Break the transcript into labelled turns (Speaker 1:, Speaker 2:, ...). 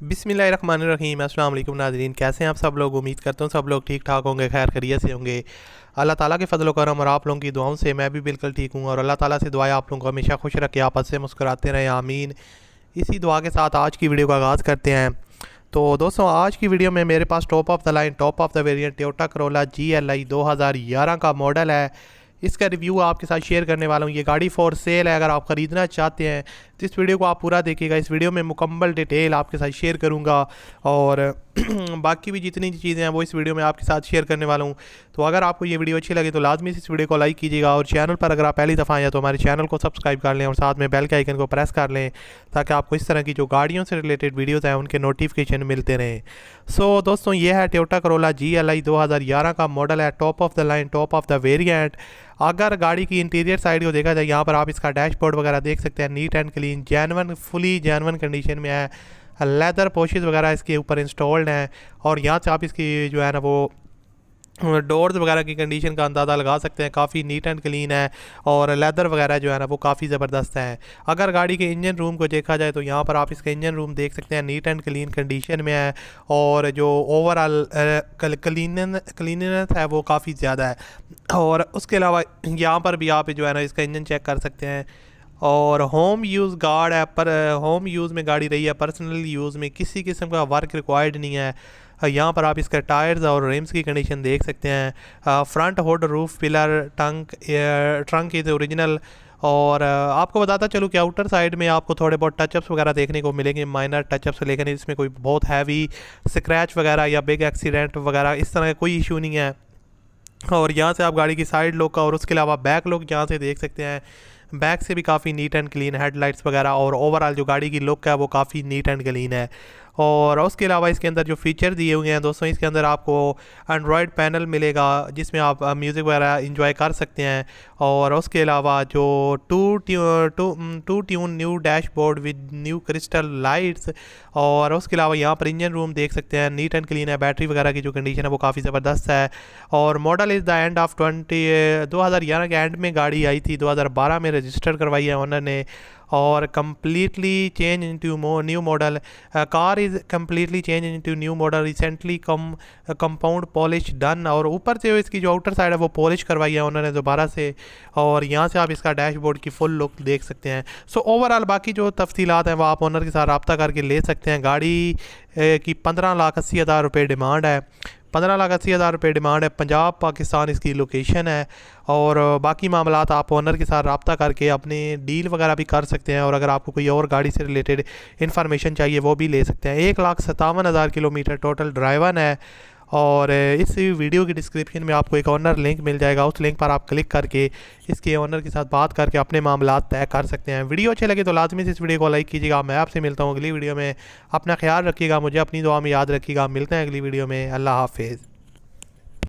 Speaker 1: बिस्मिल्लाहिर्रहमानिर्रहीम। अस्सलाम वालेकुम नाज़रीन, कैसे हैं आप सब लोग। उम्मीद करता हूँ सब लोग ठीक ठाक होंगे, खैर खैरियत से होंगे। अल्लाह ताला के फजल करम और आप लोगों की दुआओं से मैं भी बिल्कुल ठीक हूँ और अल्लाह ताला से दुआ आप लोगों को हमेशा खुश रखे, आपस से मुस्कुराते रहें, आमीन। इसी दुआ के साथ आज की वीडियो का आगाज़ करते हैं। तो दोस्तों, आज की वीडियो में मेरे पास top of the line top of the variant Toyota Corolla GLI 2011 का मॉडल है। इसका रिव्यू आपके साथ शेयर करने वाला हूँ। ये गाड़ी फॉर सेल है, अगर आप ख़रीदना चाहते हैं तो इस वीडियो को आप पूरा देखिएगा। इस वीडियो में मुकम्मल डिटेल आपके साथ शेयर करूँगा और बाकी भी जितनी चीज़ें हैं वो इस वीडियो में आपके साथ शेयर करने वाला हूँ। तो अगर आपको ये वीडियो अच्छी लगे तो लाजमी से इस वीडियो को लाइक कीजिएगा और चैनल पर अगर आप पहली दफ़ा आए तो हमारे चैनल को सब्सक्राइब कर लें और साथ में बेल के आइकन को प्रेस कर लें ताकि आपको इस तरह की जो गाड़ियों से रिलेटेड वीडियोज़ हैं उनके नोटिफिकेशन मिलते रहें। सो दोस्तों, ये है टोयोटा करोला GLI 2011 का मॉडल है, top of the line top of the variant. अगर गाड़ी की इंटीरियर साइड को देखा जाए, यहाँ पर आप इसका डैशबोर्ड वगैरह देख सकते हैं, neat and clean genuine fully genuine condition में है। लेदर पोशेस वगैरह इसके ऊपर इंस्टॉल्ड हैं और यहाँ से आप इसकी जो है ना वो डोर्स वगैरह की कंडीशन का अंदाज़ा लगा सकते हैं। काफ़ी नीट एंड क्लीन है और लेदर वगैरह जो है ना वो काफ़ी ज़बरदस्त है। अगर गाड़ी के इंजन रूम को देखा जाए तो यहाँ पर आप इसका इंजन रूम देख सकते हैं, नीट एंड क्लीन कंडीशन में है और जो ओवरऑल क्लीननेस है वो काफ़ी ज़्यादा है। और उसके अलावा यहाँ पर भी आप जो है ना इसका इंजन चेक कर सकते हैं। और होम यूज़ गार्ड है, पर होम यूज़ में गाड़ी रही है, पर्सनल यूज़ में किसी किस्म का वर्क रिक्वायर्ड नहीं है। यहाँ पर आप इसका टायर्स और रिम्स की कंडीशन देख सकते हैं। Front hood roof pillar trunk is original. और आपको बताता चलूँ कि आउटर साइड में आपको थोड़े बहुत टचअप्स वगैरह देखने को मिलेंगे, माइनर टचअप्स, लेकिन इसमें कोई बहुत हैवी स्क्रैच वगैरह या बिग एक्सीडेंट वगैरह इस तरह का कोई इशू नहीं है। और यहाँ से आप गाड़ी की साइड लुक का और उसके अलावा बैक लुक यहाँ से देख सकते हैं। बैक से भी काफ़ी नीट एंड क्लीन हेडलाइट्स वगैरह और ओवरऑल जो गाड़ी की लुक है वो काफ़ी नीट एंड क्लीन है। और उसके अलावा इसके अंदर जो फीचर दिए हुए हैं दोस्तों, इसके अंदर आपको एंड्रॉयड पैनल मिलेगा जिसमें आप म्यूज़िक वगैरह इंजॉय कर सकते हैं। और उसके अलावा जो two tone new dashboard with new crystal lights. और उसके अलावा यहाँ पर इंजन रूम देख सकते हैं, नीट एंड क्लीन है। बैटरी वगैरह की जो कंडीशन है वो काफ़ी ज़बरदस्त है। और model is the end of 2011 के एंड में गाड़ी आई थी, 2012 में रजिस्टर करवाई है ओनर ने। और completely change into new model car is completely change into new model recently compound polish done. और ऊपर से इसकी जो आउटर साइड है वो पॉलिश करवाई है उन्होंने दोबारा से। और यहाँ से आप इसका डैशबोर्ड की फुल लुक देख सकते हैं। सो ओवरऑल बाकी जो तफसीलात हैं वो आप ओनर के साथ रब्ता करके ले सकते हैं। गाड़ी की 15,80,000 रुपये डिमांड है। 15,80,000 रुपये डिमांड है। पंजाब पाकिस्तान इसकी लोकेशन है। और बाकी मामलात आप ओनर के साथ रब्ता करके अपने डील वगैरह भी कर सकते हैं। और अगर आपको कोई और गाड़ी से रिलेटेड इन्फॉर्मेशन चाहिए वो भी ले सकते हैं। 1,57,000 किलोमीटर टोटल ड्राइवन है। और इस वीडियो की डिस्क्रिप्शन में आपको एक ऑनर लिंक मिल जाएगा, उस लिंक पर आप क्लिक करके इसके ऑनर के साथ बात करके अपने मामलात तय कर सकते हैं। वीडियो अच्छे लगे तो लाजमी से इस वीडियो को लाइक कीजिएगा। मैं आपसे मिलता हूँ अगली वीडियो में। अपना ख्याल रखिएगा, मुझे अपनी दुआ में याद रखिएगा। मिलते हैं अगली वीडियो में। अल्लाह हाफिज़।